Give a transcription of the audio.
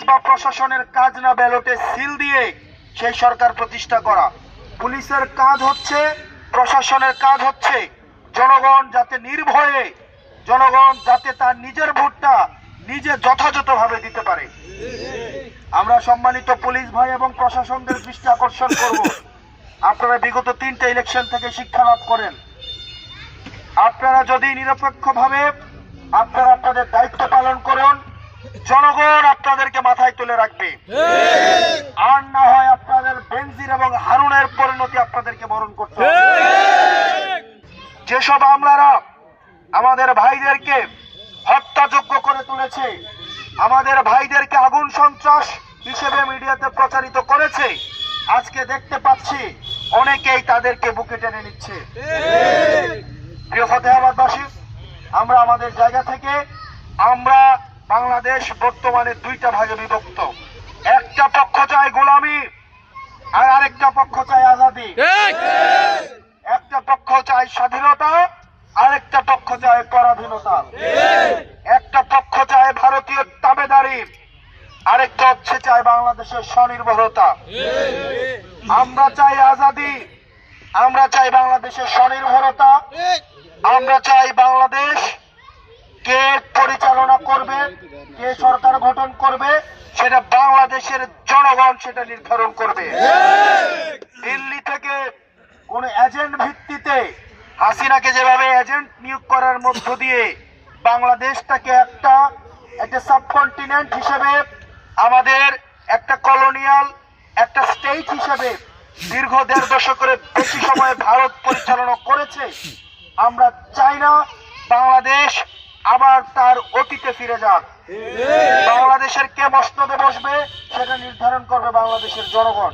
বা প্রশাসনের কাজ না ব্যালটে সিল দিয়ে সেই সরকার প্রতিষ্ঠা করা। পুলিশের কাজ হচ্ছে, প্রশাসনের কাজ হচ্ছে জনগণ যাতে নির্ভয়ে, জনগণ যাতে তার নিজের ভোটটা নিজে যথাযথভাবে দিতে পারে। আমরা সম্মানিত পুলিশ ভাই এবং প্রশাসনদের দৃষ্টি আকর্ষণ করব, আপনারা বিগত 3টে ইলেকশন থেকে শিক্ষা লাভ করেন। আপনারা যদি নিরপেক্ষভাবে আপনারা আপনাদের দায়িত্ব পালন করুন, জনগণ আপনাদেরকে মাথায় তুলে রাখবে। আর না হয় আপনাদের বেনজির এবং হারুনের পরিণতি আপনাদেরকে বরণ করতে হবে। যেসব আমলারা আমাদের ভাইদেরকে হত্যাযোগ্য করে তুলেছে, আমাদের ভাইদেরকে আগুন সন্ত্রাস হিসেবে মিডিয়াতে প্রচারিত করেছে, আজকে দেখতে পাচ্ছি অনেকেই তাদেরকে বুকে টেনে নিচ্ছে। প্রিয় ফতেহাবাদবাসী, আমরা আমাদের জায়গা থেকে আমরা বাংলাদেশ বর্তমানে 2টা ভাগে বিভক্ত। একটা পক্ষ চায় গোলামি আর আরেকটা পক্ষ চায় আজাদি। একটা পক্ষ চায় স্বাধীনতা, আরেকটা পক্ষ চায় পরাধীনতা। একটা পক্ষ চায় ভারতীয় তাবেদারি, আরেকটা হচ্ছে চায় বাংলাদেশের স্বনির্ভরতা। আমরা চাই আজাদি, আমরা চাই বাংলাদেশের স্বনির্ভরতা, আমরা চাই বাংলাদেশ কে পরিচালনা করবে, কে সরকার গঠন করবে, সেটা বাংলাদেশের জনগণ সেটা নির্ধারণ করবে। দিল্লি থেকে কোন এজেন্ট ভিত্তিতে হাসিনাকে যেভাবে এজেন্ট নিয়োগ করার মধ্য দিয়ে বাংলাদেশটাকে একটা সাবকন্টিনেন্ট হিসেবে, আমাদের একটা কলোনিয়াল একটা স্টেট হিসেবে দীর্ঘ 1.5 দশকের বেশি সময় ভারত পরিচালনা করেছে। আমরা চাই না বাংলাদেশ আবার তার অতীতে ফিরে যাক। বাংলাদেশের কে মসনদে বসবে সেটা নির্ধারণ করবে বাংলাদেশের জনগণ।